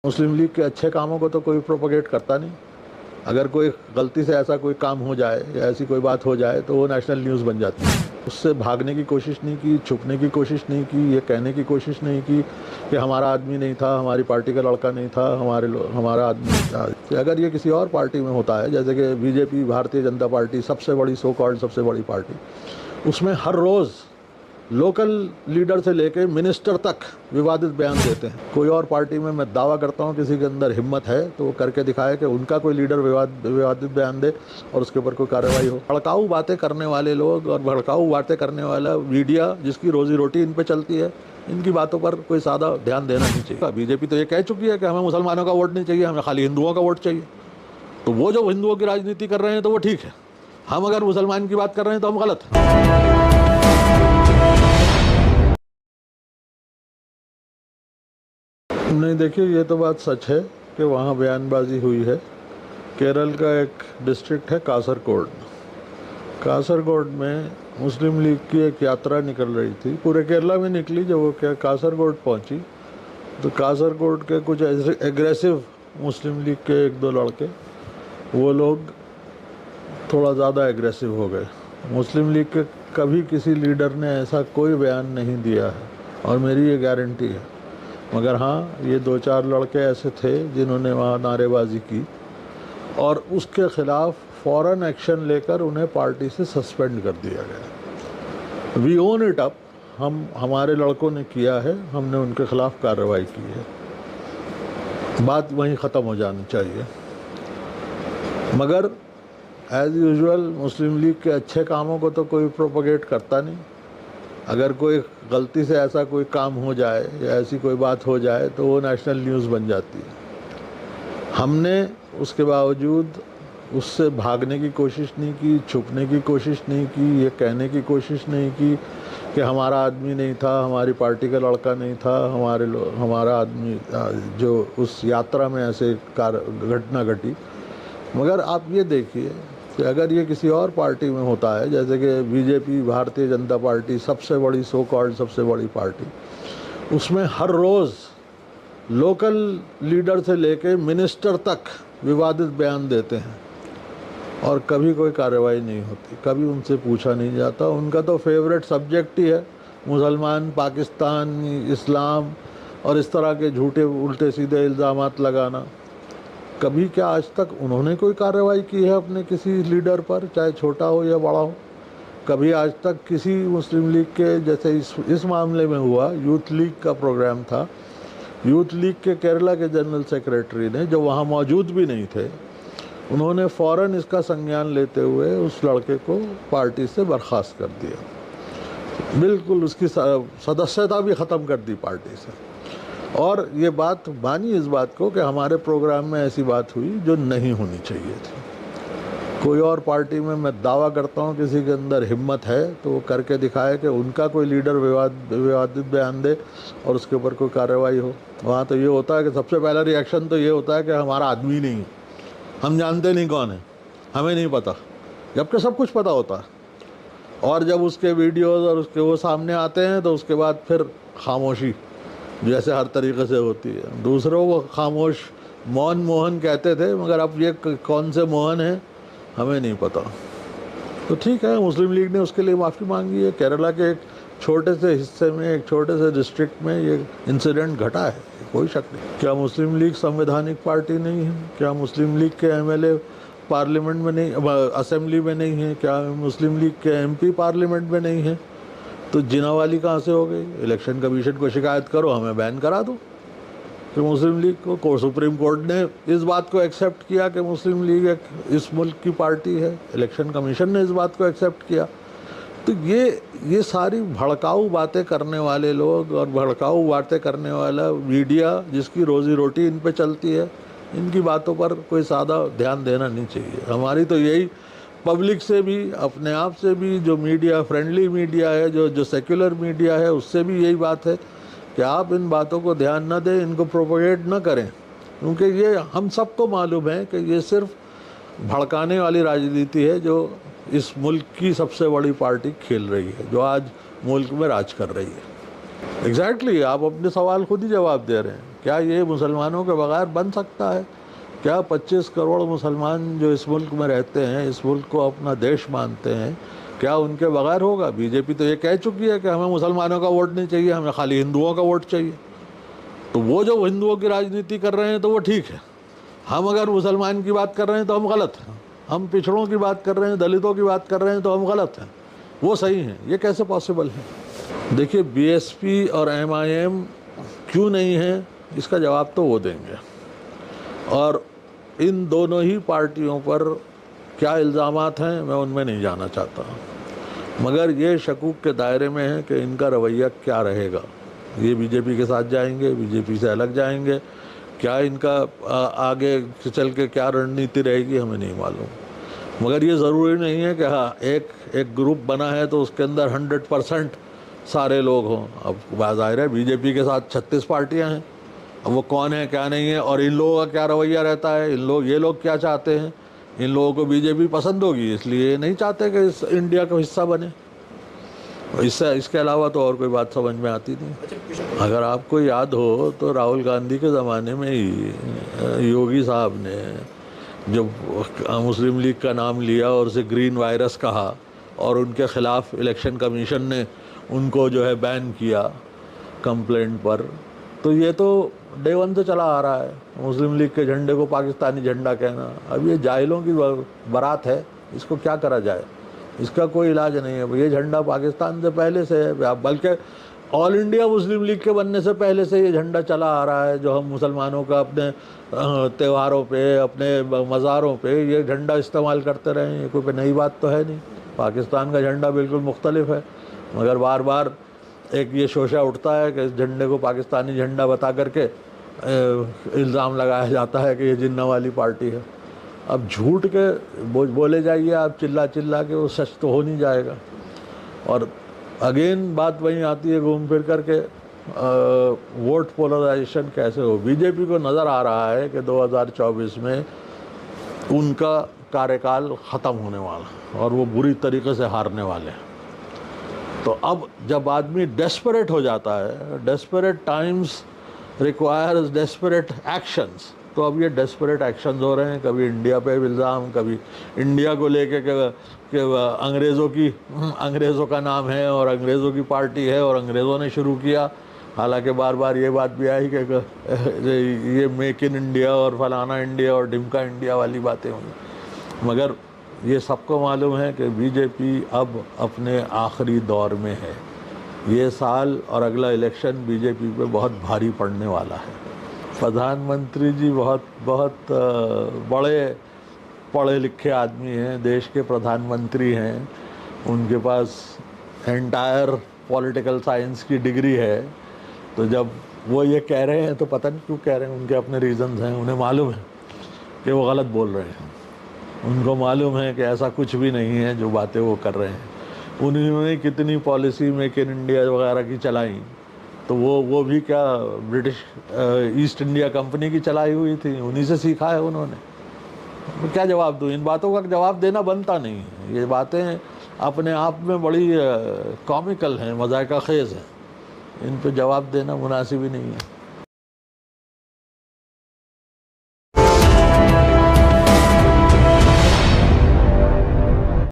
मुस्लिम league के अच्छे कामों को तो कोई प्रोपोगेट करता नहीं। अगर कोई गलती से ऐसा कोई काम हो जाए या ऐसी कोई बात हो जाए तो वो नेशनल न्यूज़ बन जाती है। उससे भागने की कोशिश नहीं की, छुपने की कोशिश नहीं की, ये कहने की कोशिश नहीं की कि हमारा आदमी नहीं था, हमारी पार्टी का लड़का नहीं था, हमारा आदमी था। अगर ये किसी और पार्टी में होता है, जैसे कि बीजेपी, भारतीय जनता पार्टी, सबसे बड़ी सो कॉल्ड सबसे बड़ी पार्टी, उसमें हर रोज़ लोकल लीडर से लेके मिनिस्टर तक विवादित बयान देते हैं। कोई और पार्टी में मैं दावा करता हूँ किसी के अंदर हिम्मत है तो वो करके दिखाए कि उनका कोई लीडर विवादित बयान दे और उसके ऊपर कोई कार्रवाई हो। भड़काऊ बातें करने वाले लोग और भड़काऊ बातें करने वाला मीडिया जिसकी रोजी रोटी इन पे चलती है, इनकी बातों पर कोई ज़्यादा ध्यान देना नहीं चाहिए। बीजेपी तो ये कह चुकी है कि हमें मुसलमानों का वोट नहीं चाहिए, हमें खाली हिंदुओं का वोट चाहिए। तो वो जो हिंदुओं की राजनीति कर रहे हैं तो वो ठीक है, हम अगर मुसलमान की बात कर रहे हैं तो हम गलत हैं। नहीं, देखिए, ये तो बात सच है कि वहाँ बयानबाजी हुई है। केरल का एक डिस्ट्रिक्ट है कासरगोड। कासरगोड में मुस्लिम लीग की एक यात्रा निकल रही थी, पूरे केरला में निकली। जब वो कासरगोड पहुँची तो कासरगोड के कुछ एग्रेसिव मुस्लिम लीग के एक दो लड़के, वो लोग थोड़ा ज़्यादा एग्रेसिव हो गए। मुस्लिम लीग के कभी किसी लीडर ने ऐसा कोई बयान नहीं दिया है और मेरी ये गारंटी है। मगर हाँ, ये दो चार लड़के ऐसे थे जिन्होंने वहाँ नारेबाजी की और उसके ख़िलाफ़ फ़ौरन एक्शन लेकर उन्हें पार्टी से सस्पेंड कर दिया गया। वी ओन इट अप, हमारे लड़कों ने किया है, हमने उनके ख़िलाफ़ कार्रवाई की है। बात वहीं ख़त्म हो जानी चाहिए। मगर एज़ यूजुअल मुस्लिम लीग के अच्छे कामों को तो कोई प्रोपोगेट करता नहीं। अगर कोई गलती से ऐसा कोई काम हो जाए या ऐसी कोई बात हो जाए तो वो नेशनल न्यूज़ बन जाती है। हमने उसके बावजूद उससे भागने की कोशिश नहीं की, छुपने की कोशिश नहीं की, ये कहने की कोशिश नहीं की कि हमारा आदमी नहीं था, हमारी पार्टी का लड़का नहीं था, हमारा आदमी जो उस यात्रा में ऐसे घटना घटी। मगर आप ये देखिए कि अगर ये किसी और पार्टी में होता है, जैसे कि बीजेपी, भारतीय जनता पार्टी, सबसे बड़ी सो कॉल्ड सबसे बड़ी पार्टी, उसमें हर रोज़ लोकल लीडर से लेके मिनिस्टर तक विवादित बयान देते हैं और कभी कोई कार्रवाई नहीं होती, कभी उनसे पूछा नहीं जाता। उनका तो फेवरेट सब्जेक्ट ही है मुसलमान, पाकिस्तान, इस्लाम और इस तरह के झूठे उल्टे सीधे इल्ज़ामात लगाना। कभी क्या आज तक उन्होंने कोई कार्रवाई की है अपने किसी लीडर पर, चाहे छोटा हो या बड़ा हो? कभी आज तक किसी मुस्लिम लीग के, जैसे इस मामले में हुआ, यूथ लीग का प्रोग्राम था, यूथ लीग के केरला के जनरल सेक्रेटरी ने, जो वहाँ मौजूद भी नहीं थे, उन्होंने फ़ौरन इसका संज्ञान लेते हुए उस लड़के को पार्टी से बर्खास्त कर दिया, बिल्कुल उसकी सदस्यता भी ख़त्म कर दी पार्टी से। और ये बात मानी इस बात को कि हमारे प्रोग्राम में ऐसी बात हुई जो नहीं होनी चाहिए थी। कोई और पार्टी में मैं दावा करता हूँ किसी के अंदर हिम्मत है तो वो करके दिखाए कि उनका कोई लीडर विवादित बयान दे और उसके ऊपर कोई कार्रवाई हो। वहाँ तो ये होता है कि सबसे पहला रिएक्शन तो ये होता है कि हमारा आदमी नहीं है, हम जानते नहीं कौन है, हमें नहीं पता, जबकि सब कुछ पता होता है। और जब उसके वीडियोज़ और उसके वो सामने आते हैं तो उसके बाद फिर खामोशी जैसे हर तरीक़े से होती है। दूसरों को खामोश मौन मोहन कहते थे, मगर अब ये कौन से मोहन हैं हमें नहीं पता। तो ठीक है, मुस्लिम लीग ने उसके लिए माफ़ी मांगी है। केरला के एक छोटे से हिस्से में, एक छोटे से डिस्ट्रिक्ट में ये इंसिडेंट घटा है, कोई शक नहीं। क्या मुस्लिम लीग संवैधानिक पार्टी नहीं है? क्या मुस्लिम लीग के एमएलए पार्लियामेंट में नहीं, असेंबली में नहीं है? क्या मुस्लिम लीग के एमपी पार्लियामेंट में नहीं है? तो जिनावाली कहाँ से हो गई? इलेक्शन कमीशन को शिकायत करो, हमें बैन करा दो। कि मुस्लिम लीग को सुप्रीम कोर्ट ने इस बात को एक्सेप्ट किया कि मुस्लिम लीग एक इस मुल्क की पार्टी है, इलेक्शन कमीशन ने इस बात को एक्सेप्ट किया। तो ये सारी भड़काऊ बातें करने वाले लोग और भड़काऊ बातें करने वाला मीडिया जिसकी रोज़ी रोटी इन पे चलती है, इनकी बातों पर कोई ज़्यादा ध्यान देना नहीं चाहिए। हमारी तो यही पब्लिक से भी, अपने आप से भी, जो मीडिया फ्रेंडली मीडिया है, जो सेक्युलर मीडिया है, उससे भी यही बात है कि आप इन बातों को ध्यान न दें, इनको प्रोपोगेट न करें, क्योंकि ये हम सबको मालूम है कि ये सिर्फ भड़काने वाली राजनीति है जो इस मुल्क की सबसे बड़ी पार्टी खेल रही है, जो आज मुल्क में राज कर रही है। एग्जैक्टली, आप अपने सवाल खुद ही जवाब दे रहे हैं कि क्या ये मुसलमानों के बगैर बन सकता है? क्या 25 करोड़ मुसलमान जो इस मुल्क में रहते हैं, इस मुल्क को अपना देश मानते हैं, क्या उनके बगैर होगा? बीजेपी तो ये कह चुकी है कि हमें मुसलमानों का वोट नहीं चाहिए, हमें खाली हिंदुओं का वोट चाहिए। तो वो जो हिंदुओं की राजनीति कर रहे हैं तो वो ठीक है, हम अगर मुसलमान की बात कर रहे हैं तो हम गलत हैं, हम पिछड़ों की बात कर रहे हैं, दलितों की बात कर रहे हैं तो हम गलत हैं, वो सही हैं। ये कैसे पॉसिबल है? देखिए, बीएसपी और एमआईएम क्यों नहीं है, इसका जवाब तो वो देंगे। और इन दोनों ही पार्टियों पर क्या इल्ज़ामात हैं मैं उनमें नहीं जाना चाहता, मगर ये शकूक के दायरे में है कि इनका रवैया क्या रहेगा। ये बीजेपी के साथ जाएंगे, बीजेपी से अलग जाएंगे, क्या इनका आगे चल के क्या रणनीति रहेगी हमें नहीं मालूम। मगर ये ज़रूरी नहीं है कि हाँ एक ग्रुप बना है तो उसके अंदर 100% सारे लोग हों। अब ज़ाहिर है बीजेपी के साथ 36 पार्टियां हैं, अब वो कौन है क्या नहीं है और इन लोगों का क्या रवैया रहता है, ये लोग क्या चाहते हैं। इन लोगों को बीजेपी पसंद होगी इसलिए नहीं चाहते कि इस इंडिया का हिस्सा बने, इसके अलावा तो और कोई बात समझ में आती नहीं। अगर आपको याद हो तो राहुल गांधी के ज़माने में ही योगी साहब ने जब मुस्लिम लीग का नाम लिया और उसे ग्रीन वायरस कहा और उनके ख़िलाफ़ इलेक्शन कमीशन ने उनको जो है बैन किया कंप्लेंट पर, तो ये तो डे वन से चला आ रहा है मुस्लिम लीग के झंडे को पाकिस्तानी झंडा कहना। अब ये जाहिलों की बारात है, इसको क्या करा जाए, इसका कोई इलाज नहीं है। ये झंडा पाकिस्तान से पहले से है, बल्कि ऑल इंडिया मुस्लिम लीग के बनने से पहले से ये झंडा चला आ रहा है, जो हम मुसलमानों का अपने त्योहारों पे, अपने मज़ारों पे ये झंडा इस्तेमाल करते रहे हैं। ये कोई नई बात तो है नहीं, पाकिस्तान का झंडा बिल्कुल मुख्तलिफ है, मगर बार बार एक ये शोशा उठता है कि इस झंडे को पाकिस्तानी झंडा बता करके इल्ज़ाम लगाया जाता है कि ये जिन्ना वाली पार्टी है। अब झूठ के बोले जाइए आप चिल्ला चिल्ला के, वो सच तो हो नहीं जाएगा। और अगेन बात वहीं आती है घूम फिर करके वोट पोलराइजेशन कैसे हो। बीजेपी को नज़र आ रहा है कि 2024 में उनका कार्यकाल ख़त्म होने वाला और वो बुरी तरीके से हारने वाले हैं। तो अब जब आदमी डेस्परेट हो जाता है, desperate times requires desperate actions, तो अब ये डेस्परेट एक्शंस हो रहे हैं। कभी इंडिया पे इल्ज़ाम, कभी इंडिया को लेके कि अंग्रेज़ों का नाम है और अंग्रेज़ों की पार्टी है और अंग्रेज़ों ने शुरू किया। हालांकि बार बार ये बात भी आई कि ये मेक इन इंडिया और फलाना इंडिया और ढिमका इंडिया वाली बातें होंगी, मगर ये सबको मालूम है कि बीजेपी अब अपने आखिरी दौर में है। ये साल और अगला इलेक्शन बीजेपी पे बहुत भारी पड़ने वाला है। प्रधानमंत्री जी बहुत बड़े पढ़े लिखे आदमी हैं, देश के प्रधानमंत्री हैं, उनके पास एंटायर पॉलिटिकल साइंस की डिग्री है। तो जब वो ये कह रहे हैं तो पता नहीं क्यों कह रहे हैं, उनके अपने रीज़न्स हैं, उन्हें मालूम है कि वो गलत बोल रहे हैं, उनको मालूम है कि ऐसा कुछ भी नहीं है जो बातें वो कर रहे हैं। उन्होंने कितनी पॉलिसी मेक इन इंडिया वगैरह की चलाई, तो वो भी क्या ब्रिटिश ईस्ट इंडिया कंपनी की चलाई हुई थी, उन्हीं से सीखा है उन्होंने। तो क्या जवाब दूँ, इन बातों का जवाब देना बनता नहीं है। ये बातें अपने आप में बड़ी कॉमिकल हैं, मज़ाक़ खेज़ हैं, इन पे जवाब देना मुनासिब ही नहीं है।